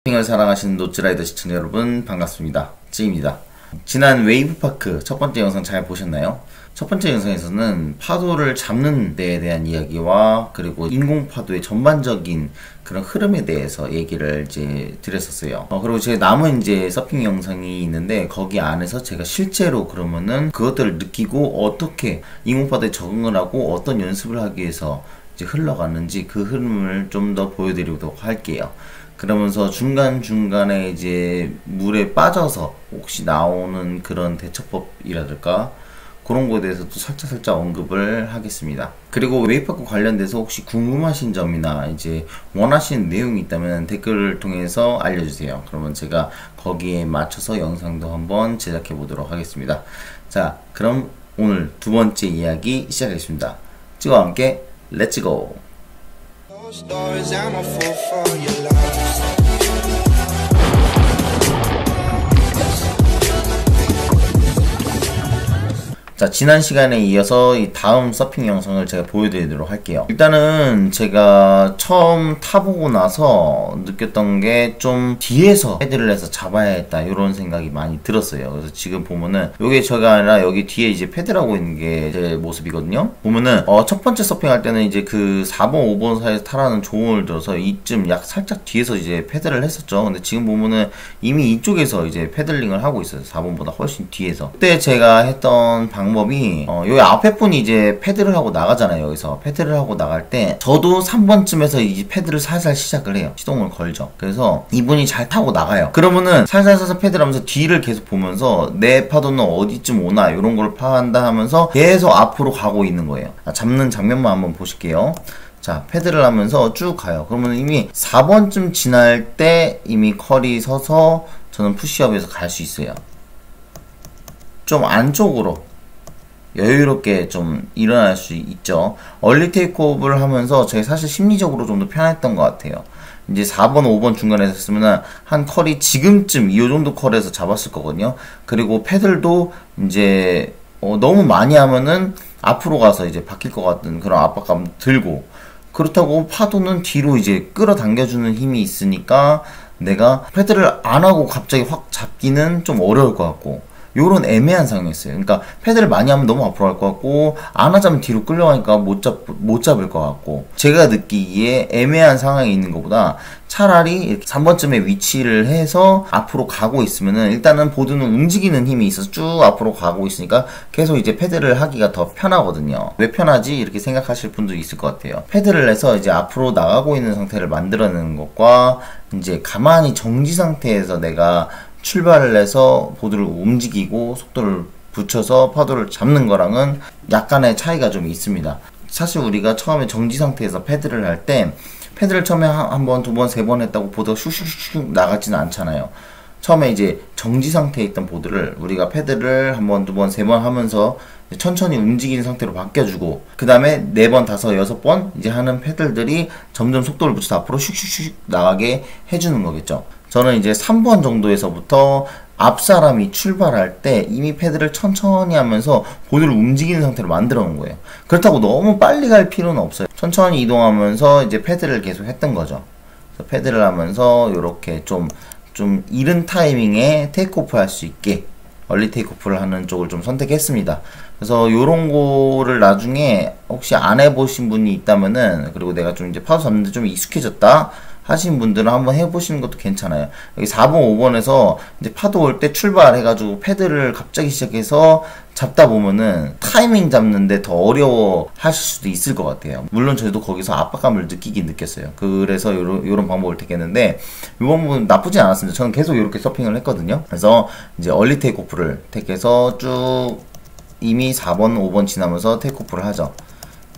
을 사랑하시는 노츠라이더 시청자 여러분 반갑습니다. 찌입니다. 지난 웨이브파크 첫 번째 영상 잘 보셨나요? 첫 번째 영상에서는 파도를 잡는 데에 대한 이야기와 그리고 인공파도의 전반적인 그런 흐름에 대해서 얘기를 이제 드렸었어요. 그리고 제 남은 이제 서핑 영상이 있는데 거기 안에서 제가 실제로 그러면은 그것들을 느끼고 어떻게 인공파도에 적응을 하고 어떤 연습을 하기 위해서 이제 흘러가는지 그 흐름을 좀 더 보여드리도록 할게요. 그러면서 중간중간에 이제 물에 빠져서 혹시 나오는 그런 대처법이라든가 그런 거에 대해서도 살짝 언급을 하겠습니다. 그리고 웨이브파크 관련돼서 혹시 궁금하신 점이나 이제 원하시는 내용이 있다면 댓글을 통해서 알려주세요. 그러면 제가 거기에 맞춰서 영상도 한번 제작해 보도록 하겠습니다. 자, 그럼 오늘 두 번째 이야기 시작하겠습니다. 찌와 함께 렛츠고! 자, 지난 시간에 이어서 이 다음 서핑 영상을 제가 보여드리도록 할게요. 일단은 제가 처음 타보고 나서 느꼈던 게 좀 뒤에서 패드를 해서 잡아야겠다 이런 생각이 많이 들었어요. 그래서 지금 보면은 요게 제가 아니라 여기 뒤에 이제 패드를 하고 있는 게 제 모습이거든요. 보면은 첫 번째 서핑 할 때는 이제 그 4번 5번 사이에서 타라는 조언을 들어서 이쯤 약 살짝 뒤에서 이제 패드를 했었죠. 근데 지금 보면은 이미 이쪽에서 이제 패들링을 하고 있어요. 4번보다 훨씬 뒤에서. 그때 제가 했던 방법이 여기 앞에 분이 이제 패드를 하고 나가잖아요. 여기서 패드를 하고 나갈 때 저도 3번쯤에서 이제 패드를 살살 시작을 해요. 시동을 걸죠. 그래서 이분이 잘 타고 나가요. 그러면은 살살 패드를 하면서 뒤를 계속 보면서 내 파도는 어디쯤 오나 이런 걸 파악한다 하면서 계속 앞으로 가고 있는 거예요. 잡는 장면만 한번 보실게요. 자, 패드를 하면서 쭉 가요. 그러면 이미 4번쯤 지날 때 이미 컬이 서서 저는 푸시업에서 갈 수 있어요. 좀 안쪽으로 여유롭게 좀 일어날 수 있죠. 얼리 테이크오프를 하면서 제가 사실 심리적으로 좀 더 편했던 것 같아요. 이제 4번, 5번 중간에서 했으면 한 컬이 지금쯤 이 정도 컬에서 잡았을 거거든요. 그리고 패들도 이제 너무 많이 하면은 앞으로 가서 이제 바뀔 것 같은 그런 압박감 들고, 그렇다고 파도는 뒤로 이제 끌어당겨주는 힘이 있으니까 내가 패드를 안 하고 갑자기 확 잡기는 좀 어려울 것 같고, 요런 애매한 상황이었어요. 그러니까 패드를 많이 하면 너무 앞으로 갈 것 같고 안 하자면 뒤로 끌려가니까 못 잡을 것 같고, 제가 느끼기에 애매한 상황에 있는 것보다 차라리 이렇게 3번쯤에 위치를 해서 앞으로 가고 있으면은 일단은 보드는 움직이는 힘이 있어서 쭉 앞으로 가고 있으니까 계속 이제 패드를 하기가 더 편하거든요. 왜 편하지? 이렇게 생각하실 분도 있을 것 같아요. 패드를 해서 이제 앞으로 나가고 있는 상태를 만들어내는 것과 이제 가만히 정지 상태에서 내가 출발을 해서 보드를 움직이고 속도를 붙여서 파도를 잡는 거랑은 약간의 차이가 좀 있습니다. 사실 우리가 처음에 정지 상태에서 패드를 할 때 패드를 처음에 한 번, 두 번, 세 번 했다고 보드가 슉슉슉 나가지는 않잖아요. 처음에 이제 정지 상태에 있던 보드를 우리가 패드를 한 번, 두 번, 세 번 하면서 천천히 움직이는 상태로 바뀌어주고, 그 다음에 네 번, 다섯, 여섯 번 이제 하는 패들들이 점점 속도를 붙여서 앞으로 슉슉슉 나가게 해주는 거겠죠. 저는 이제 3번 정도에서부터 앞 사람이 출발할 때 이미 패드를 천천히 하면서 보드를 움직이는 상태로 만들어 놓은 거예요. 그렇다고 너무 빨리 갈 필요는 없어요. 천천히 이동하면서 이제 패드를 계속 했던 거죠. 그래서 패드를 하면서 이렇게 좀 이른 타이밍에 테이크오프 할 수 있게 얼리 테이크오프를 하는 쪽을 좀 선택했습니다. 그래서 요런 거를 나중에 혹시 안 해보신 분이 있다면은, 그리고 내가 좀 이제 파도 잡는데 좀 익숙해졌다 하신 분들은 한번 해보시는 것도 괜찮아요. 여기 4번, 5번에서 이제 파도 올 때 출발해가지고 패드를 갑자기 시작해서 잡다 보면은 타이밍 잡는데 더 어려워 하실 수도 있을 것 같아요. 물론 저도 거기서 압박감을 느꼈어요. 그래서 요런 방법을 택했는데, 이 방법은 나쁘지 않았습니다. 저는 계속 이렇게 서핑을 했거든요. 그래서 이제 얼리 테이크오프를 택해서 쭉 이미 4번, 5번 지나면서 테이크오프를 하죠.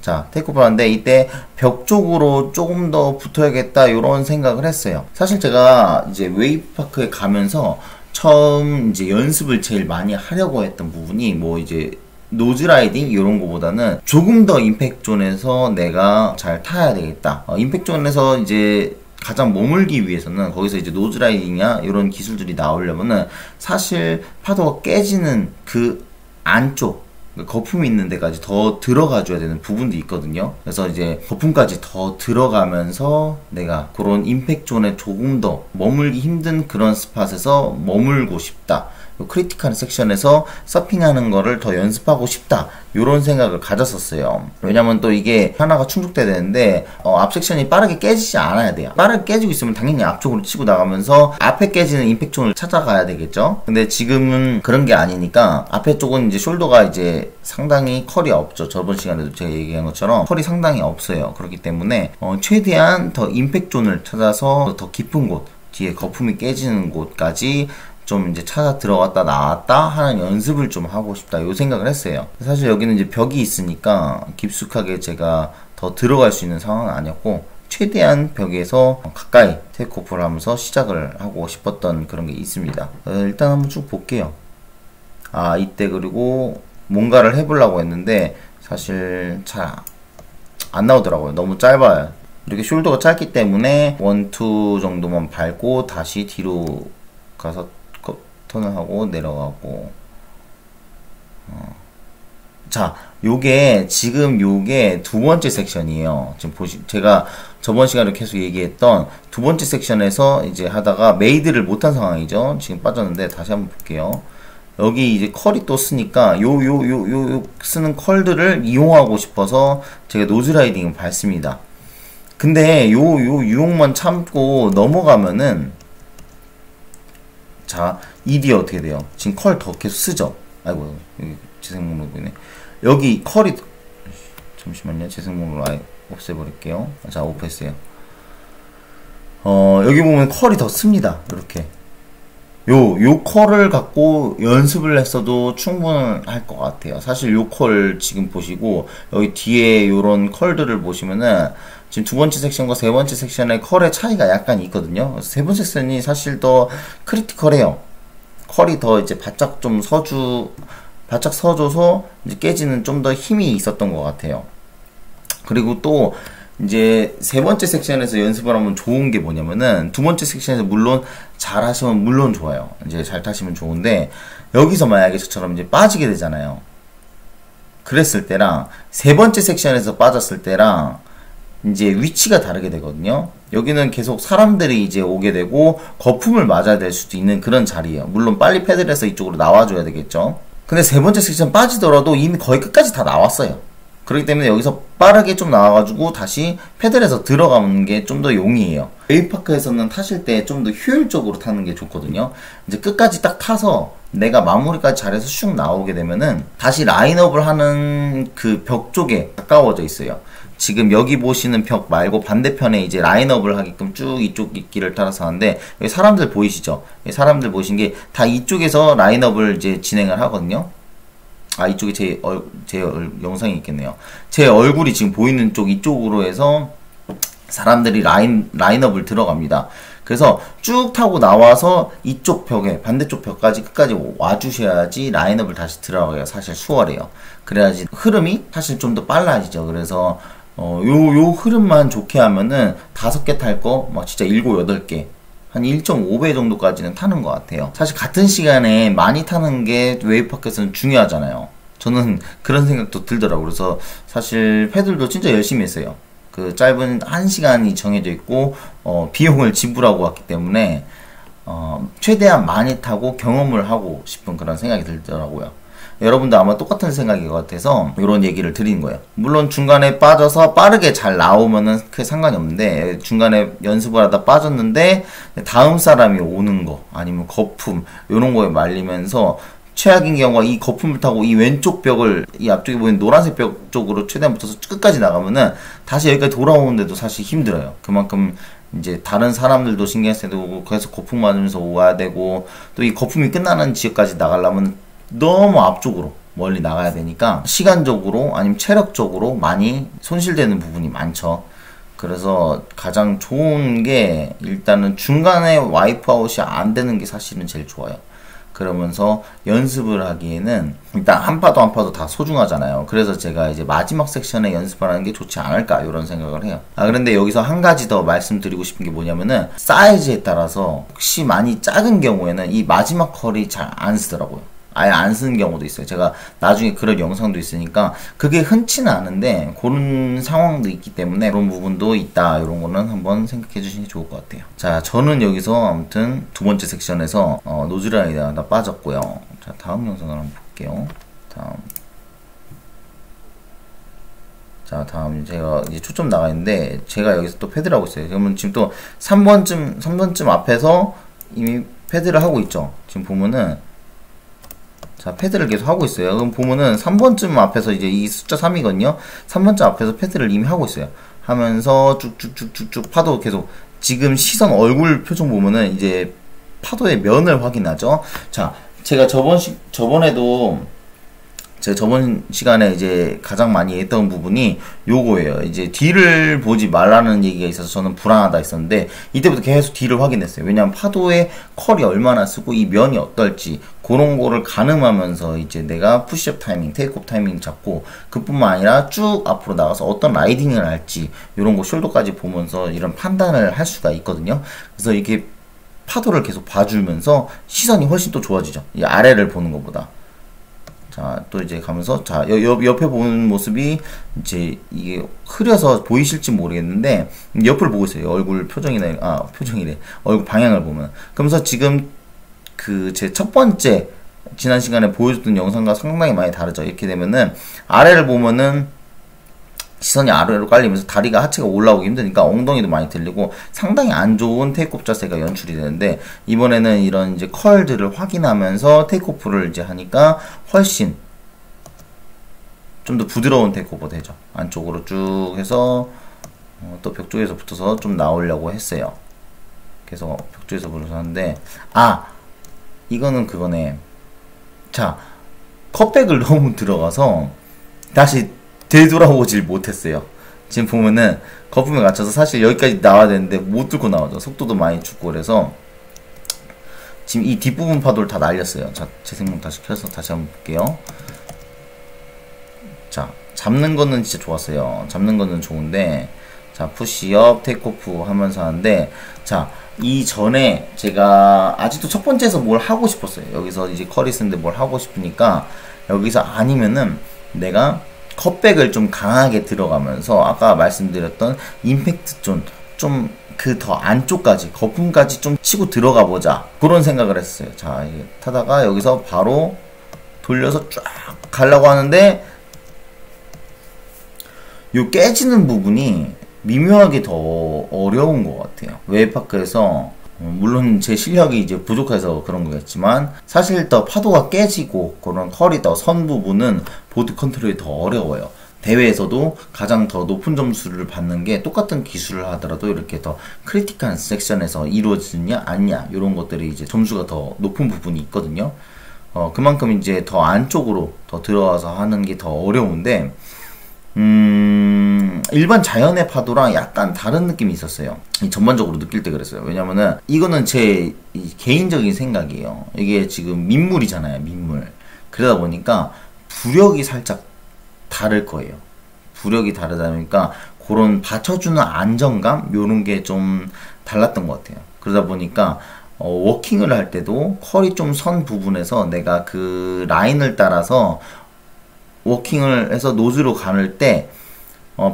자, 테이크오프를 하는데 이때 벽 쪽으로 조금 더 붙어야겠다 이런 생각을 했어요. 사실 제가 이제 웨이브파크에 가면서 처음 이제 연습을 제일 많이 하려고 했던 부분이 뭐 이제 노즈라이딩 이런 거보다는 조금 더 임팩트 존에서 내가 잘 타야 되겠다. 임팩트 존에서 이제 가장 머물기 위해서는 거기서 이제 노즈라이딩이나 이런 기술들이 나오려면은 사실 파도가 깨지는 그 안쪽, 거품이 있는 데까지 더 들어가 줘야 되는 부분도 있거든요. 그래서 이제 거품까지 더 들어가면서 내가 그런 임팩트 존에 조금 더 머물기 힘든 그런 스팟에서 머물고 싶다. 크리티컬 섹션에서 서핑하는 거를 더 연습하고 싶다, 요런 생각을 가졌었어요. 왜냐면 또 이게 하나가 충족돼야 되는데 앞 섹션이 빠르게 깨지지 않아야 돼요. 빠르게 깨지고 있으면 당연히 앞쪽으로 치고 나가면서 앞에 깨지는 임팩트존을 찾아가야 되겠죠. 근데 지금은 그런 게 아니니까 앞에 쪽은 이제 숄더가 이제 상당히 컬이 없죠. 저번 시간에도 제가 얘기한 것처럼 컬이 상당히 없어요. 그렇기 때문에 최대한 더 임팩트존을 찾아서 더 깊은 곳, 뒤에 거품이 깨지는 곳까지 좀 이제 찾아 들어갔다 나왔다 하는 연습을 좀 하고 싶다, 요 생각을 했어요. 사실 여기는 이제 벽이 있으니까 깊숙하게 제가 더 들어갈 수 있는 상황은 아니었고, 최대한 벽에서 가까이 테이크오프를 하면서 시작을 하고 싶었던 그런 게 있습니다. 일단 한번 쭉 볼게요. 이때 그리고 뭔가를 해보려고 했는데 사실 잘 안 나오더라고요. 너무 짧아요. 이렇게 숄더가 짧기 때문에 1, 2 정도만 밟고 다시 뒤로 가서 턴을 하고 내려가고. 자, 지금 요게 두 번째 섹션이에요. 지금 제가 저번 시간에 계속 얘기했던 두 번째 섹션에서 이제 하다가 메이드를 못한 상황이죠. 지금 빠졌는데 다시 한번 볼게요. 여기 이제 컬이 또 쓰니까 요 쓰는 컬들을 이용하고 싶어서 제가 노즈라이딩을 밟습니다. 근데 요 유혹만 참고 넘어가면은, 자, 이 뒤에 어떻게 돼요? 지금 컬 더 계속 쓰죠? 아이고, 여기 재생 목록 보이네. 여기 컬이, 잠시만요. 재생 목록을 아예 없애버릴게요. 자, 오프했어요. 여기 보면 컬이 더 씁니다. 이렇게. 요 컬을 갖고 연습을 했어도 충분할 것 같아요. 사실 요 컬 지금 보시고, 여기 뒤에 요런 컬들을 보시면은, 지금 두 번째 섹션과 세 번째 섹션의 컬의 차이가 약간 있거든요. 세 번째 섹션이 사실 더 크리티컬해요. 컬이 더 이제 바짝 서줘서 이제 깨지는 좀 더 힘이 있었던 것 같아요. 그리고 또 이제 세 번째 섹션에서 연습을 하면 좋은 게 뭐냐면은, 두 번째 섹션에서 물론 잘 하시면 물론 좋아요. 이제 잘 타시면 좋은데, 여기서 만약에 저처럼 이제 빠지게 되잖아요. 그랬을 때랑 세 번째 섹션에서 빠졌을 때랑 이제 위치가 다르게 되거든요. 여기는 계속 사람들이 이제 오게 되고 거품을 맞아야 될 수도 있는 그런 자리예요. 물론 빨리 패드를 해서 이쪽으로 나와줘야 되겠죠. 근데 세 번째 섹션 빠지더라도 이미 거의 끝까지 다 나왔어요. 그렇기 때문에 여기서 빠르게 좀 나와가지고 다시 패드를 해서 들어가는 게 좀 더 용이해요. 웨이브파크에서는 타실 때 좀 더 효율적으로 타는 게 좋거든요. 이제 끝까지 딱 타서 내가 마무리까지 잘해서 슉 나오게 되면은 다시 라인업을 하는 그 벽 쪽에 가까워져 있어요. 지금 여기 보시는 벽 말고 반대편에 이제 라인업을 하게끔 쭉 이쪽 길을 따라서 하는데, 여기 사람들 보이시죠? 사람들 보이신 게 다 이쪽에서 라인업을 이제 진행을 하거든요. 이쪽에 제 영상이 있겠네요. 제 얼굴이 지금 보이는 쪽 이쪽으로 해서 사람들이 라인업을 들어갑니다. 그래서 쭉 타고 나와서 이쪽 벽에, 반대쪽 벽까지 끝까지 와주셔야지 라인업을 다시 들어가기가 사실 수월해요. 그래야지 흐름이 사실 좀 더 빨라지죠. 그래서 요 흐름만 좋게 하면은 5개 탈 거 막 진짜 7, 8개 한 1.5배 정도까지는 타는 것 같아요. 사실 같은 시간에 많이 타는 게 웨이브파크에서는 중요하잖아요. 저는 그런 생각도 들더라고요. 그래서 사실 패들도 진짜 열심히 했어요. 그 짧은 1시간이 정해져 있고 비용을 지불하고 왔기 때문에 최대한 많이 타고 경험을 하고 싶은 그런 생각이 들더라고요. 여러분도 아마 똑같은 생각인 것 같아서 이런 얘기를 드린 거예요. 물론 중간에 빠져서 빠르게 잘 나오면은 크게 상관이 없는데, 중간에 연습을 하다 빠졌는데 다음 사람이 오는 거 아니면 거품 이런 거에 말리면서 최악인 경우가 이 거품을 타고 이 왼쪽 벽을, 이 앞쪽에 보이는 노란색 벽 쪽으로 최대한 붙어서 끝까지 나가면은 다시 여기까지 돌아오는데도 사실 힘들어요. 그만큼 이제 다른 사람들도 신경 써야 되고 계속 거품 맞으면서 와야 되고, 또 이 거품이 끝나는 지역까지 나가려면 너무 앞쪽으로 멀리 나가야 되니까 시간적으로 아니면 체력적으로 많이 손실되는 부분이 많죠. 그래서 가장 좋은 게 일단은 중간에 와이프 아웃이 안 되는 게 사실은 제일 좋아요. 그러면서 연습을 하기에는 일단 한 파도 한 파도 다 소중하잖아요. 그래서 제가 이제 마지막 섹션에 연습을 하는 게 좋지 않을까 이런 생각을 해요. 그런데 여기서 한 가지 더 말씀드리고 싶은 게 뭐냐면은, 사이즈에 따라서 혹시 많이 작은 경우에는 이 마지막 컬이 잘 안 쓰더라고요. 아예 안 쓰는 경우도 있어요. 제가 나중에 그럴 영상도 있으니까 그게 흔치는 않은데 그런 상황도 있기 때문에 그런 부분도 있다. 이런 거는 한번 생각해 주시는 게 좋을 것 같아요. 자, 저는 여기서 아무튼 두 번째 섹션에서 노즐 라인이 다 빠졌고요. 자, 다음 영상을 한번 볼게요. 자, 다음 제가 이제 초점 나가 있는데 제가 여기서 또 패드를 하고 있어요. 그러면 지금 또 3번쯤 앞에서 이미 패드를 하고 있죠. 지금 보면은 자, 패드를 계속 하고 있어요. 그럼 보면은 3번쯤 앞에서 이제 이 숫자 3이거든요. 3번쯤 앞에서 패드를 이미 하고 있어요. 하면서 쭉쭉쭉쭉쭉 파도 계속 지금 시선 얼굴 표정 보면은 이제 파도의 면을 확인하죠. 자, 제가 저번에도 제가 저번 시간에 이제 가장 많이 했던 부분이 요거예요. 이제 뒤를 보지 말라는 얘기가 있어서 저는 불안하다 했었는데 이때부터 계속 뒤를 확인했어요. 왜냐하면 파도의 컬이 얼마나 쓰고 이 면이 어떨지 그런 거를 가늠하면서 이제 내가 푸시업 타이밍, 테이크업 타이밍 잡고 그뿐만 아니라 쭉 앞으로 나가서 어떤 라이딩을 할지 이런 거 숄더까지 보면서 이런 판단을 할 수가 있거든요. 그래서 이렇게 파도를 계속 봐주면서 시선이 훨씬 또 좋아지죠. 이 아래를 보는 것보다. 자, 또 이제 가면서, 자, 옆에 보는 모습이, 이제, 이게 흐려서 보이실지 모르겠는데, 옆을 보고 있어요. 얼굴 표정이나, 표정이래. 얼굴 방향을 보면. 그러면서 지금, 제 첫 번째, 지난 시간에 보여줬던 영상과 상당히 많이 다르죠. 이렇게 되면은, 아래를 보면은, 시선이 아래로 깔리면서 다리가 하체가 올라오기 힘드니까 엉덩이도 많이 들리고 상당히 안 좋은 테이크오프 자세가 연출이 되는데 이번에는 이런 이제 컬들을 확인하면서 테이크오프를 이제 하니까 훨씬 좀 더 부드러운 테이크오프 되죠. 안쪽으로 쭉 해서 또 벽 쪽에서 붙어서 좀 나오려고 했어요. 그래서 벽 쪽에서 붙어서 하는데 이거는 그거네. 자, 컷백을 너무 들어가서 다시 되돌아오질 못했어요. 지금 보면은 거품에 갇혀서 사실 여기까지 나와야 되는데 못 뚫고 나오죠. 속도도 많이 죽고 그래서 지금 이 뒷부분 파도를 다 날렸어요. 자, 재생문 다시 켜서 다시 한번 볼게요. 자, 잡는 거는 진짜 좋았어요. 잡는 거는 좋은데 자, 푸시업, 테이크오프 하면서 하는데 자, 이전에 제가 아직도 첫 번째에서 뭘 하고 싶었어요. 여기서 이제 컬이 쓰는데 뭘 하고 싶으니까 여기서 아니면은 내가 컷백을 좀 강하게 들어가면서 아까 말씀드렸던 임팩트 존 좀 그 더 안쪽까지 거품까지 좀 치고 들어가 보자 그런 생각을 했어요. 자, 이게 타다가 여기서 바로 돌려서 쫙 가려고 하는데 요 깨지는 부분이 미묘하게 더 어려운 것 같아요. 웨이파크에서 물론 제 실력이 이제 부족해서 그런 거겠지만 사실 더 파도가 깨지고 그런 컬이 더 선 부분은 보드 컨트롤이 더 어려워요. 대회에서도 가장 더 높은 점수를 받는 게 똑같은 기술을 하더라도 이렇게 더 크리티컬한 섹션에서 이루어지냐 아니냐 이런 것들이 이제 점수가 더 높은 부분이 있거든요. 그만큼 이제 더 안쪽으로 더 들어와서 하는 게 더 어려운데 일반 자연의 파도랑 약간 다른 느낌이 있었어요. 전반적으로 느낄 때 그랬어요. 왜냐면은 이거는 제 개인적인 생각이에요. 이게 지금 민물이잖아요. 민물. 그러다 보니까 부력이 살짝 다를 거예요. 부력이 다르다 보니까 그런 받쳐주는 안정감 요런 게 좀 달랐던 것 같아요. 그러다 보니까 워킹을 할 때도 컬이 좀 선 부분에서 내가 그 라인을 따라서 워킹을 해서 노즈로 가를 때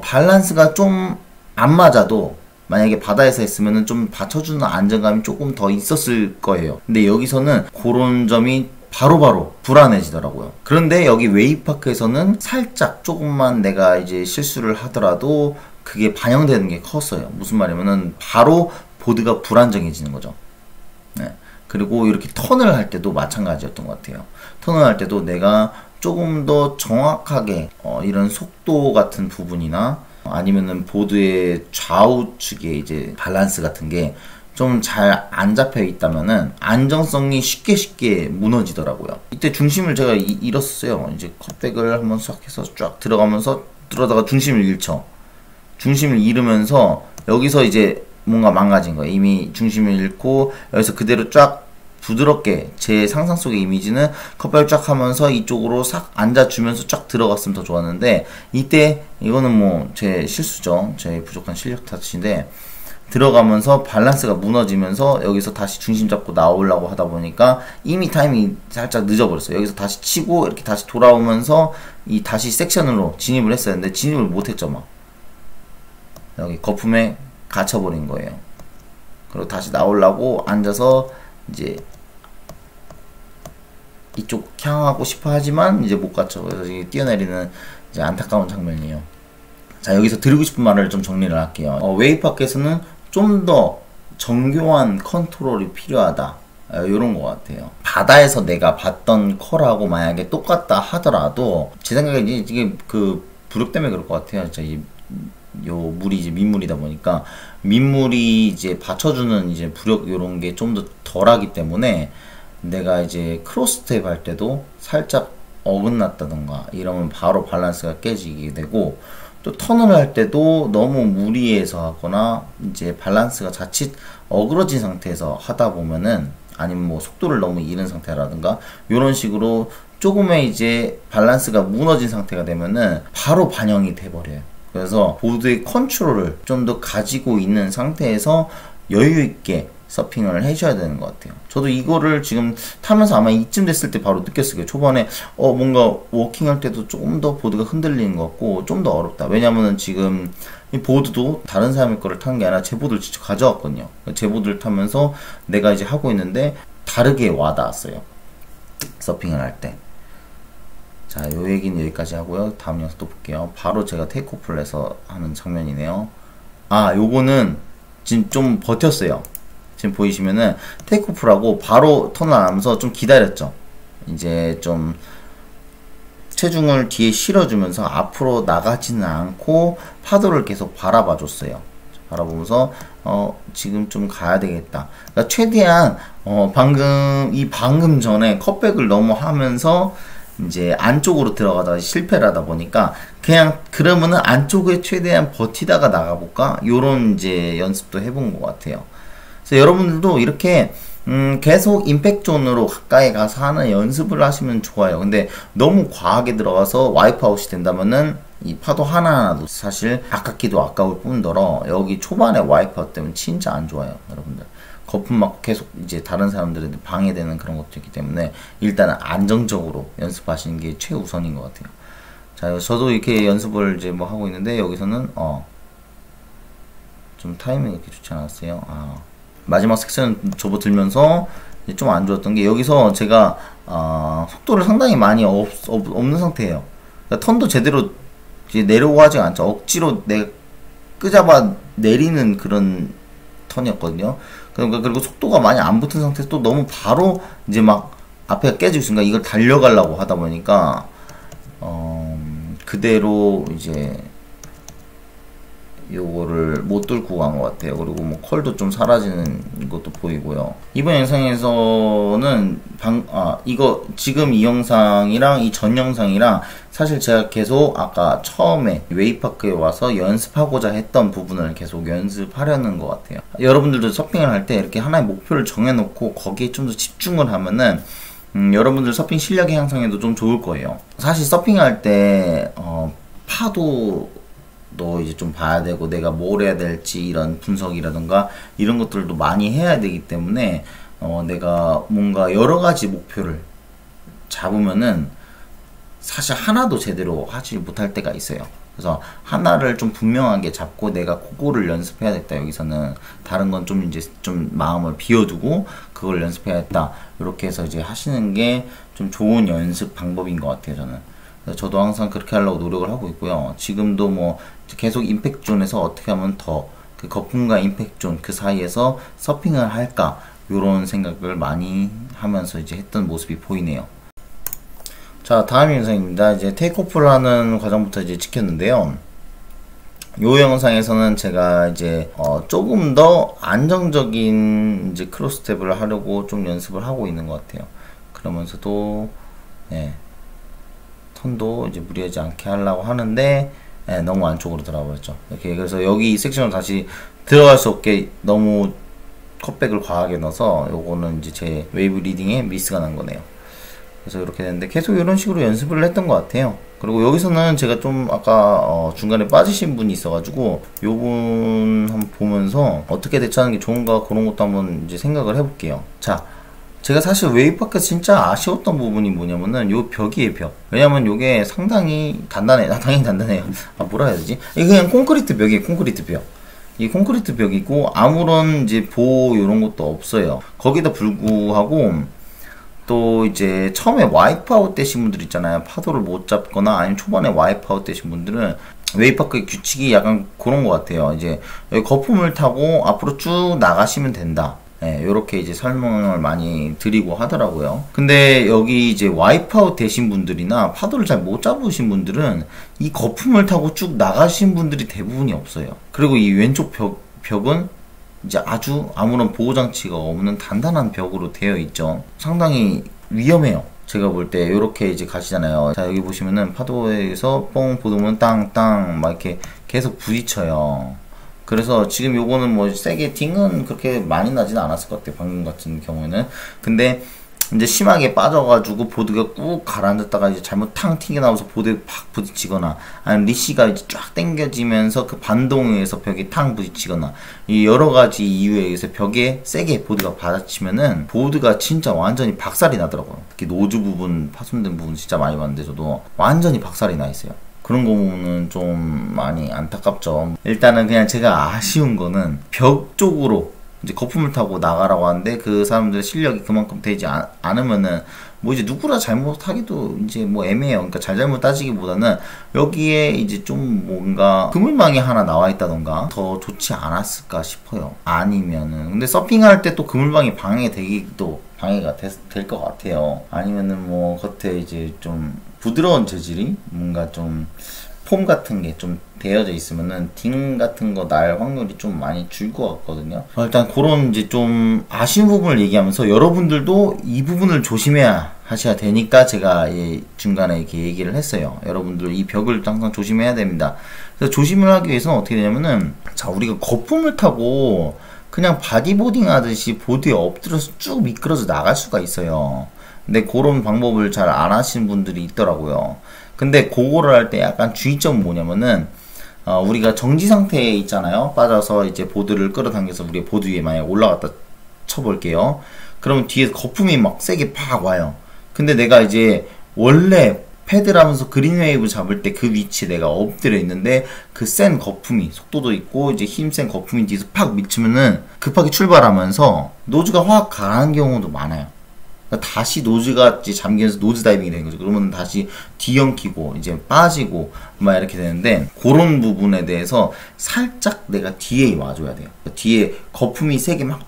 밸런스가 좀 안 맞아도 만약에 바다에서 했으면은 좀 받쳐주는 안정감이 조금 더 있었을 거예요. 근데 여기서는 그런 점이 바로바로 불안해지더라고요. 그런데 여기 웨이파크에서는 살짝 조금만 내가 이제 실수를 하더라도 그게 반영되는 게 컸어요. 무슨 말이냐면은 바로 보드가 불안정해지는 거죠. 네. 그리고 이렇게 턴을 할 때도 마찬가지였던 것 같아요. 턴을 할 때도 내가 조금 더 정확하게 이런 속도 같은 부분이나 아니면은 보드의 좌우측에 이제 밸런스 같은 게 좀 잘 안 잡혀 있다면은 안정성이 쉽게 무너지더라고요. 이때 중심을 제가 잃었어요. 이제 컷백을 한번 싹 해서 쫙 들어가면서 들어다가 중심을 잃죠. 중심을 잃으면서 여기서 이제 뭔가 망가진 거예요. 이미 중심을 잃고 여기서 그대로 쫙 부드럽게 제 상상 속의 이미지는 컷백을 쫙 하면서 이쪽으로 싹 앉아주면서 쫙 들어갔으면 더 좋았는데 이때 이거는 뭐 제 실수죠. 제 부족한 실력 탓인데 들어가면서 밸런스가 무너지면서 여기서 다시 중심 잡고 나오려고 하다 보니까 이미 타이밍이 살짝 늦어버렸어요. 여기서 다시 치고 이렇게 다시 돌아오면서 이 다시 섹션으로 진입을 했어야 했는데 진입을 못했죠. 막 여기 거품에 갇혀버린 거예요. 그리고 다시 나오려고 앉아서 이제 이쪽 향하고 싶어 하지만 이제 못 갇혀. 그래서 이게 뛰어내리는 이제 안타까운 장면이에요. 자, 여기서 드리고 싶은 말을 좀 정리를 할게요. 웨이파크에서는 좀 더 정교한 컨트롤이 필요하다. 요런 것 같아요. 바다에서 내가 봤던 컬하고 만약에 똑같다 하더라도 제 생각에 이게 그 부력 때문에 그럴 것 같아요. 요 물이 이제 민물이다 보니까 민물이 이제 받쳐주는 이제 부력 요런 게 좀 더 덜하기 때문에 내가 이제 크로스텝 할 때도 살짝 어긋났다던가 이러면 바로 밸런스가 깨지게 되고, 또 턴을 할 때도 너무 무리해서 하거나 이제 밸런스가 자칫 어그러진 상태에서 하다 보면은, 아니면 뭐 속도를 너무 잃은 상태라든가 이런 식으로 조금의 이제 밸런스가 무너진 상태가 되면은 바로 반영이 돼버려요. 그래서 보드의 컨트롤을 좀 더 가지고 있는 상태에서 여유 있게 서핑을 해줘야 되는 것 같아요. 저도 이거를 지금 타면서 아마 이쯤 됐을 때 바로 느꼈어요. 초반에 뭔가 워킹할 때도 조금 더 보드가 흔들리는 것 같고 좀 더 어렵다. 왜냐면은 지금 이 보드도 다른 사람의 거를 타는 게 아니라 제 보드를 직접 가져왔거든요. 제 보드를 타면서 내가 이제 하고 있는데 다르게 와닿았어요. 서핑을 할 때. 자, 요 얘기는 여기까지 하고요. 다음 영상 또 볼게요. 바로 제가 테이크오프를 해서 하는 장면이네요. 요거는 지금 좀 버텼어요. 지금 보이시면은 테이크오프라고 바로 턴을 안 하면서 좀 기다렸죠. 이제 좀 체중을 뒤에 실어주면서 앞으로 나가지는 않고 파도를 계속 바라봐 줬어요. 바라보면서 지금 좀 가야 되겠다. 그러니까 최대한 방금 전에 컷백을 너무 하면서 이제 안쪽으로 들어가다가 실패를 하다 보니까 그냥 그러면은 안쪽에 최대한 버티다가 나가볼까? 요런 이제 연습도 해본 것 같아요. 그래서 여러분들도 이렇게 계속 임팩트 존으로 가까이 가서 하는 연습을 하시면 좋아요. 근데 너무 과하게 들어가서 와이프아웃이 된다면은 이 파도 하나하나도 사실 아깝기도 아까울 뿐더러 여기 초반에 와이프아웃 때문에 진짜 안 좋아요, 여러분들. 거품 맞고 계속 이제 다른 사람들한테 방해되는 그런 것도 있기 때문에 일단은 안정적으로 연습하시는 게 최우선인 것 같아요. 자, 저도 이렇게 연습을 이제 뭐 하고 있는데 여기서는 좀 타이밍이 이렇게 좋지 않았어요. 마지막 섹션 접어들면서 좀 안 좋았던 게 여기서 제가 속도를 상당히 많이 없는 상태예요. 그러니까 턴도 제대로 이제 내려오고 하지 않죠. 억지로 내가 끄잡아 내리는 그런 턴이었거든요. 그러니까 그리고 속도가 많이 안 붙은 상태에서 또 너무 바로 이제 막 앞에가 깨지고 있으니까 이걸 달려가려고 하다 보니까 그대로 이제 요거를 못 뚫고 간 것 같아요. 그리고 뭐 컬도 좀 사라지는 것도 보이고요. 이번 영상에서는 이거 지금 이 영상이랑 이 전 영상이랑 사실 제가 계속 아까 처음에 웨이파크에 와서 연습하고자 했던 부분을 계속 연습하려는 것 같아요. 여러분들도 서핑을 할 때 이렇게 하나의 목표를 정해놓고 거기에 좀 더 집중을 하면은 여러분들 서핑 실력의 향상에도 좀 좋을 거예요. 사실 서핑할 때 파도도 이제 좀 봐야 되고 내가 뭘 해야 될지 이런 분석이라던가 이런 것들도 많이 해야 되기 때문에 내가 뭔가 여러 가지 목표를 잡으면은 사실 하나도 제대로 하지 못할 때가 있어요. 그래서 하나를 좀 분명하게 잡고 내가 그거를 연습해야겠다. 여기서는 다른 건 좀 이제 좀 마음을 비워두고 그걸 연습해야겠다. 이렇게 해서 이제 하시는 게 좀 좋은 연습 방법인 것 같아요, 저는. 그래서 저도 항상 그렇게 하려고 노력을 하고 있고요. 지금도 뭐 계속 임팩트 존에서 어떻게 하면 더 그 거품과 임팩트 존 그 사이에서 서핑을 할까 요런 생각을 많이 하면서 이제 했던 모습이 보이네요. 자, 다음 영상입니다. 이제 테이크오프를 하는 과정부터 이제 지켰는데요. 요 영상에서는 제가 이제 조금 더 안정적인 이제 크로스텝을 하려고 좀 연습을 하고 있는 것 같아요. 그러면서도 턴도 이제 무리하지 않게 하려고 하는데 너무 안쪽으로 들어가버렸죠. 이렇게 그래서 여기 이 섹션을 다시 들어갈 수 없게 너무 컷백을 과하게 넣어서 요거는 이제 제 웨이브 리딩에 미스가 난 거네요. 그래서 이렇게 됐는데 계속 이런 식으로 연습을 했던 것 같아요. 그리고 여기서는 제가 좀 아까 중간에 빠지신 분이 있어가지고 요분 한번 보면서 어떻게 대처하는 게 좋은가 그런 것도 한번 이제 생각을 해볼게요. 자, 제가 사실 웨이브파크 진짜 아쉬웠던 부분이 뭐냐면은 요 벽이에요, 벽. 왜냐면 요게 상당히 단단해. 당연히 단단해요. 뭐라 해야 되지? 이게 그냥 콘크리트 벽이에요, 콘크리트 벽. 이 콘크리트 벽이고 아무런 이제 보호 요런 것도 없어요. 거기다 불구하고 또 이제 처음에 와이프아웃 되신 분들 있잖아요. 파도를 못 잡거나 아니면 초반에 와이프아웃 되신 분들은 웨이브파크의 규칙이 약간 그런 것 같아요. 이제 여기 거품을 타고 앞으로 쭉 나가시면 된다. 네, 요렇게 이제 설명을 많이 드리고 하더라고요. 근데 여기 이제 와이프아웃 되신 분들이나 파도를 잘 못 잡으신 분들은 이 거품을 타고 쭉 나가신 분들이 대부분이 없어요. 그리고 이 왼쪽 벽은 이제 아주 아무런 보호장치가 없는 단단한 벽으로 되어 있죠. 상당히 위험해요. 제가 볼 때 이렇게 이제 가시잖아요. 자, 여기 보시면은 파도에서 뽕 보드면 땅땅 막 이렇게 계속 부딪혀요. 그래서 지금 요거는 뭐 세게 딩은 그렇게 많이 나지는 않았을 것 같아요. 방금 같은 경우에는. 근데 이제 심하게 빠져가지고 보드가 꾹 가라앉았다가 이제 잘못 탕 튕겨나와서 보드에 팍 부딪히거나 아니면 리시가 이제 쫙 당겨지면서 그 반동에 의해서 벽에 탕 부딪히거나 이 여러 가지 이유에 의해서 벽에 세게 보드가 받아치면은 보드가 진짜 완전히 박살이 나더라고요. 특히 노즈 부분 파손된 부분 진짜 많이 봤는데 저도 완전히 박살이 나 있어요. 그런 거 보면은 좀 많이 안타깝죠. 일단은 그냥 제가 아쉬운 거는 벽 쪽으로 이제 거품을 타고 나가라고 하는데 그 사람들의 실력이 그만큼 되지 않으면은 뭐 이제 누구라 잘못하기도 이제 뭐 애매해요. 그러니까 잘잘못 따지기보다는 여기에 이제 좀 뭔가 그물망이 하나 나와 있다던가 더 좋지 않았을까 싶어요. 아니면은 근데 서핑할 때 또 그물망이 방해가 될 것 같아요. 아니면은 뭐 겉에 이제 좀 부드러운 재질이 뭔가 좀 폼 같은 게 좀 되어져 있으면은 딩 같은 거 날 확률이 좀 많이 줄 것 같거든요. 일단 그런 이제 좀 아쉬운 부분을 얘기하면서 여러분들도 이 부분을 조심해야 하셔야 되니까 제가 중간에 이렇게 얘기를 했어요. 여러분들 이 벽을 항상 조심해야 됩니다. 그래서 조심을 하기 위해서는 어떻게 되냐면은 자, 우리가 거품을 타고 그냥 바디보딩 하듯이 보드에 엎드려서 쭉 미끄러져 나갈 수가 있어요. 근데 그런 방법을 잘 안 하시는 분들이 있더라고요. 근데 그거를 할 때 약간 주의점은 뭐냐면은 우리가 정지 상태에 있잖아요. 빠져서 이제 보드를 끌어당겨서 우리 보드 위에 만약 올라갔다 쳐볼게요. 그러면 뒤에서 거품이 막 세게 팍 와요. 근데 내가 이제 원래 패드를 하면서 그린 웨이브 잡을 때 그 위치에 내가 엎드려 있는데 그 센 거품이 속도도 있고 이제 힘센 거품이 뒤에서 팍 미치면은 급하게 출발하면서 노즈가 확 가라앉는 경우도 많아요. 그러니까 다시 노즈가 이제 잠기면서 노즈 다이빙이 되는 거죠. 그러면 다시 뒤엉키고 이제 빠지고 막 이렇게 되는데 그런 부분에 대해서 살짝 내가 뒤에 와줘야 돼요. 그러니까 뒤에 거품이 세게 막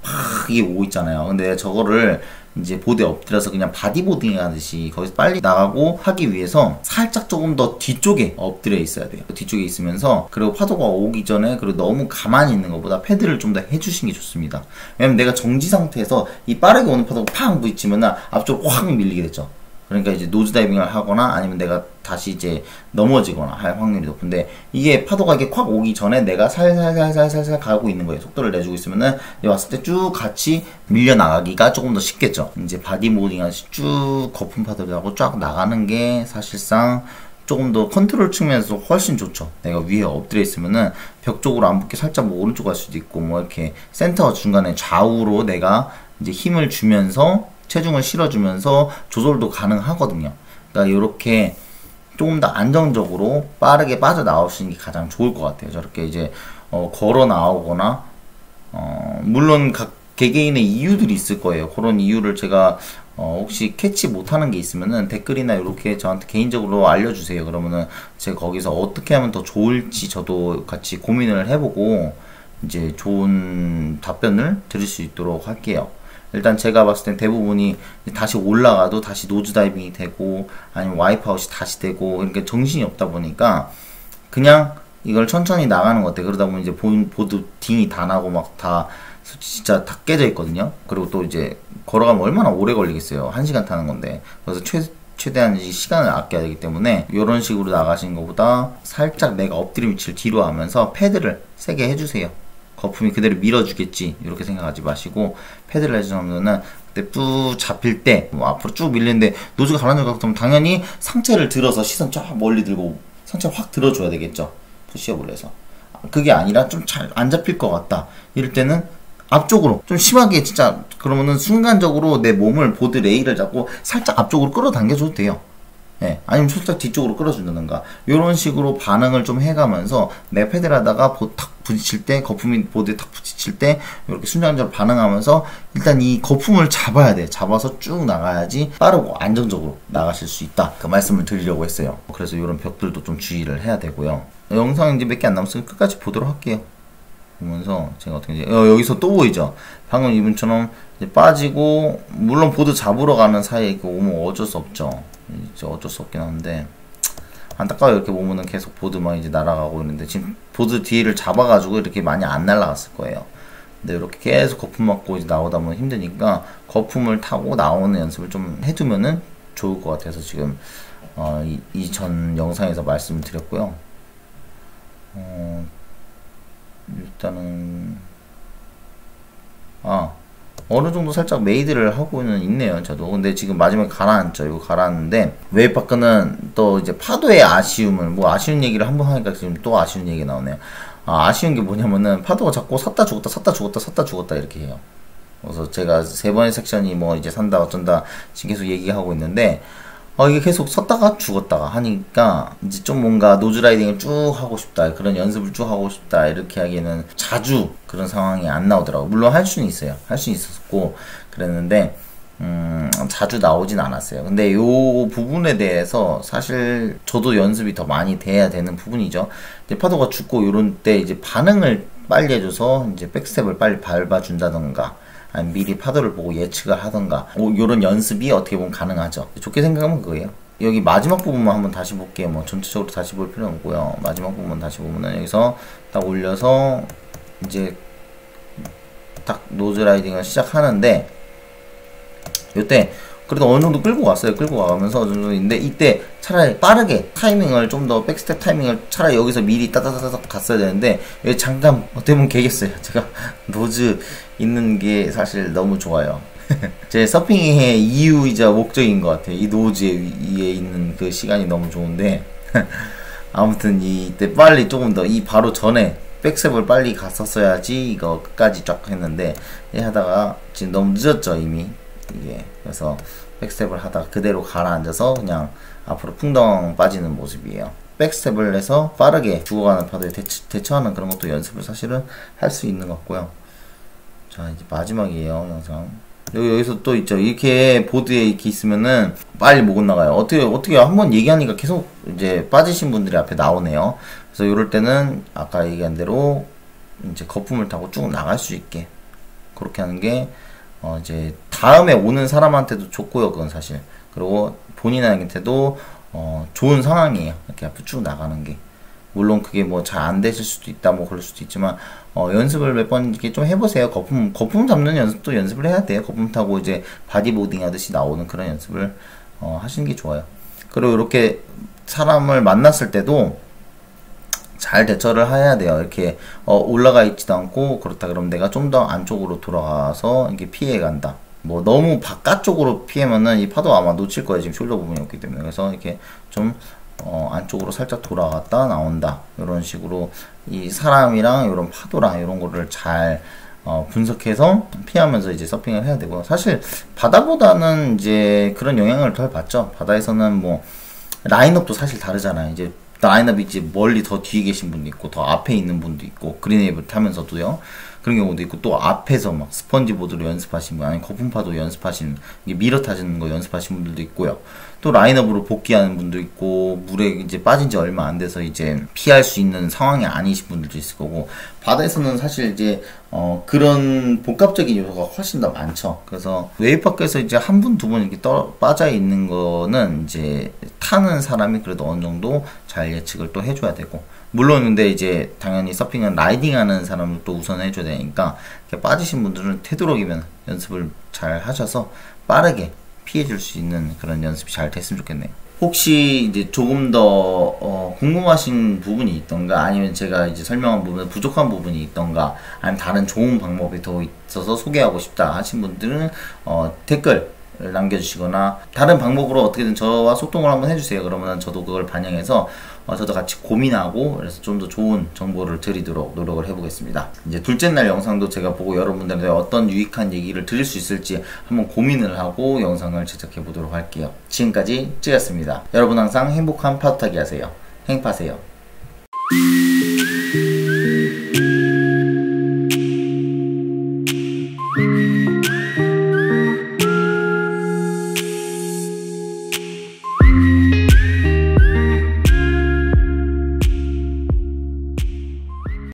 이게 오고 있잖아요. 근데 저거를 이제 보드에 엎드려서 그냥 바디보딩 하듯이 거기서 빨리 나가고 하기 위해서 살짝 조금 더 뒤쪽에 엎드려 있어야 돼요. 뒤쪽에 있으면서 그리고 파도가 오기 전에 그리고 너무 가만히 있는 것보다 패드를 좀 더 해주시는 게 좋습니다. 왜냐면 내가 정지 상태에서 이 빠르게 오는 파도가 팡 부딪히면 앞쪽으로 확 밀리게 됐죠. 그러니까 이제 노즈 다이빙을 하거나 아니면 내가 다시 이제 넘어지거나 할 확률이 높은데 이게 파도가 이게 콱 오기 전에 내가 살살살살살살 가고 있는 거예요. 속도를 내주고 있으면은 왔을 때 쭉 같이 밀려나가기가 조금 더 쉽겠죠. 이제 바디모딩 하듯이 쭉 거품 파도를 하고 쫙 나가는 게 사실상 조금 더 컨트롤 측면에서 훨씬 좋죠. 내가 위에 엎드려 있으면은 벽 쪽으로 안 붙게 살짝 뭐 오른쪽 갈 수도 있고 뭐 이렇게 센터 중간에 좌우로 내가 이제 힘을 주면서 체중을 실어주면서 조절도 가능하거든요. 그러니까 이렇게 조금 더 안정적으로 빠르게 빠져나오시는 게 가장 좋을 것 같아요. 저렇게 이제 걸어 나오거나 물론 각 개개인의 이유들이 있을 거예요. 그런 이유를 제가 혹시 캐치 못하는 게 있으면은 댓글이나 이렇게 저한테 개인적으로 알려주세요. 그러면은 제가 거기서 어떻게 하면 더 좋을지 저도 같이 고민을 해보고 이제 좋은 답변을 드릴 수 있도록 할게요. 일단 제가 봤을 땐 대부분이 다시 올라가도 다시 노즈 다이빙이 되고 아니면 와이프아웃이 다시 되고 그러니까 정신이 없다 보니까 그냥 이걸 천천히 나가는 것 같아요. 그러다 보면 이제 보드 딩이 다 나고 막 다 진짜 다 깨져 있거든요. 그리고 또 이제 걸어가면 얼마나 오래 걸리겠어요. 1시간 타는 건데. 그래서 최대한 시간을 아껴야 되기 때문에 이런 식으로 나가시는 것보다 살짝 내가 엎드린 위치를 뒤로 하면서 패드를 세게 해주세요. 거품이 그대로 밀어주겠지 이렇게 생각하지 마시고 패드를 해주면은 그때 뿌 잡힐 때 뭐 앞으로 쭉 밀리는데 노즈가 가라앉을 것 같으면 당연히 상체를 들어서 시선 쫙 멀리 들고 상체를 확 들어줘야 되겠죠. 푸시업을 해서. 그게 아니라 좀 잘 안 잡힐 것 같다 이럴 때는 앞쪽으로 좀 심하게 진짜 그러면은 순간적으로 내 몸을 보드 레일을 잡고 살짝 앞쪽으로 끌어당겨줘도 돼요. 예, 아니면 살짝 뒤쪽으로 끌어준다든가 이런 식으로 반응을 좀 해가면서 내 패드를 하다가 탁 부딪힐 때 거품이 보드에 탁 부딪힐 때 이렇게 순간적으로 반응하면서 일단 이 거품을 잡아야 돼. 잡아서 쭉 나가야지 빠르고 안정적으로 나가실 수 있다. 그 말씀을 드리려고 했어요. 그래서 이런 벽들도 좀 주의를 해야 되고요. 영상 이제 몇 개 안 남았으니까 끝까지 보도록 할게요. 보면서 제가 어떻게 여기서 또 보이죠? 방금 이분처럼 이제 빠지고 물론 보드 잡으러 가는 사이에 오면 어쩔 수 없죠. 이제 어쩔 수 없긴 한데 안타까워요. 이렇게 보면은 계속 보드 막 이제 날아가고 있는데 지금 보드 뒤를 잡아가지고 이렇게 많이 안 날아갔을 거예요. 근데 이렇게 계속 거품 맞고 이제 나오다 보면 힘드니까 거품을 타고 나오는 연습을 좀 해두면은 좋을 것 같아서 지금 이 전 영상에서 말씀을 드렸고요. 일단은 어느 정도 살짝 메이드를 하고는 있네요. 저도. 근데 지금 마지막에 가라앉죠. 이거 가라앉는데 웨이브파크는 또 이제 파도의 아쉬움을 뭐 아쉬운 얘기를 한번 하니까 지금 또 아쉬운 얘기 나오네요. 아쉬운 게 뭐냐면은 파도가 자꾸 섰다 죽었다 섰다 죽었다 섰다 죽었다 이렇게 해요. 그래서 제가 세 번의 섹션이 뭐 이제 산다 어쩐다 지금 계속 얘기하고 있는데 이게 계속 섰다가 죽었다가 하니까 이제 좀 뭔가 노즈라이딩을 쭉 하고 싶다 그런 연습을 쭉 하고 싶다 이렇게 하기에는 자주 그런 상황이 안 나오더라고요. 물론 할 수는 있어요. 할 수는 있었고 그랬는데 자주 나오진 않았어요. 근데 요 부분에 대해서 사실 저도 연습이 더 많이 돼야 되는 부분이죠. 이제 파도가 죽고 요런 때 이제 반응을 빨리 해줘서 이제 백스텝을 빨리 밟아준다던가 아니 미리 파도를 보고 예측을 하던가 요런 연습이 어떻게 보면 가능하죠. 좋게 생각하면 그거예요. 여기 마지막 부분만 한번 다시 볼게요. 뭐 전체적으로 다시 볼 필요는 없고요. 마지막 부분 다시 보면은 여기서 딱 올려서 이제 딱 노즈 라이딩을 시작하는데 요때 그래도 어느 정도 끌고 갔어요. 끌고 가면서 어느 정도인데 이때 차라리 빠르게 타이밍을 좀 더 백스텝 타이밍을 차라리 여기서 미리 따다다닥 갔어야 되는데 여기 잠깐 어떻게 보면 개겠어요. 제가 노즈 있는 게 사실 너무 좋아요. 제 서핑의 이유이자 목적인 것 같아요. 이 노즈 위에 있는 그 시간이 너무 좋은데 아무튼 이때 빨리 조금 더 이 바로 전에 백스텝을 빨리 갔었어야지 이거 끝까지 쫙 했는데 하다가 지금 너무 늦었죠 이미. 이게 그래서 백스텝을 하다가 그대로 가라앉아서 그냥 앞으로 풍덩 빠지는 모습이에요. 백스텝을 해서 빠르게 죽어가는 파도에 대처하는 그런 것도 연습을 사실은 할 수 있는 것 같고요. 자 이제 마지막이에요 영상. 여기서 또 있죠. 이렇게 보드에 이렇게 있으면은 빨리 못 나가요. 어떻게 한번 얘기하니까 계속 이제 빠지신 분들이 앞에 나오네요. 그래서 이럴 때는 아까 얘기한 대로 이제 거품을 타고 쭉 나갈 수 있게 그렇게 하는 게 이제 다음에 오는 사람한테도 좋고요. 그건 사실. 그리고 본인한테도 좋은 상황이에요. 이렇게 앞으로 쭉 나가는 게. 물론 그게 뭐 잘 안 되실 수도 있다 뭐 그럴 수도 있지만 연습을 몇 번 이렇게 좀 해보세요. 거품 잡는 연습도 연습을 해야 돼요. 거품 타고 이제 바디보딩 하듯이 나오는 그런 연습을 하시는 게 좋아요. 그리고 이렇게 사람을 만났을 때도 잘 대처를 해야 돼요. 이렇게 올라가 있지도 않고 그렇다 그러면 내가 좀 더 안쪽으로 돌아가서 이렇게 피해 간다. 뭐 너무 바깥쪽으로 피하면은 이 파도 아마 놓칠 거예요. 지금 숄더 부분이 없기 때문에. 그래서 이렇게 좀 안쪽으로 살짝 돌아갔다 나온다. 이런 식으로 이 사람이랑 이런 파도랑 이런 거를 잘 분석해서 피하면서 이제 서핑을 해야 되고 사실 바다보다는 이제 그런 영향을 덜 받죠. 바다에서는 뭐 라인업도 사실 다르잖아요. 이제 라인업이 이제 멀리 더 뒤에 계신 분도 있고 더 앞에 있는 분도 있고 그린웨이브를 타면서도요 그런 경우도 있고 또 앞에서 막 스펀지 보드로 연습하시는 분 아니면 거품파도 연습하시는 미러 타시는 거 연습하시는 분들도 있고요. 또 라인업으로 복귀하는 분도 있고 물에 이제 빠진 지 얼마 안 돼서 이제 피할 수 있는 상황이 아니신 분들도 있을 거고 바다에서는 사실 이제 그런 복합적인 요소가 훨씬 더 많죠. 그래서 웨이브파크에서 이제 한 분, 두 분 이렇게 빠져 있는 거는 이제 타는 사람이 그래도 어느 정도 잘 예측을 또 해줘야 되고 물론 근데 이제 당연히 서핑은 라이딩하는 사람을 또 우선 해줘야 되니까 빠지신 분들은 되도록이면 연습을 잘 하셔서 빠르게 피해줄 수 있는 그런 연습이 잘 됐으면 좋겠네요. 혹시 이제 조금 더 궁금하신 부분이 있던가, 아니면 제가 이제 설명한 부분에 부족한 부분이 있던가, 아니면 다른 좋은 방법이 더 있어서 소개하고 싶다 하신 분들은 댓글 남겨주시거나 다른 방법으로 어떻게든 저와 소통을 한번 해주세요. 그러면 저도 그걸 반영해서 저도 같이 고민하고, 그래서 좀 더 좋은 정보를 드리도록 노력을 해보겠습니다. 이제 둘째 날 영상도 제가 보고 여러분들한테 어떤 유익한 얘기를 드릴 수 있을지 한번 고민을 하고 영상을 제작해 보도록 할게요. 지금까지 찌였습니다. 여러분 항상 행복한 파도타기 하세요. 행파세요.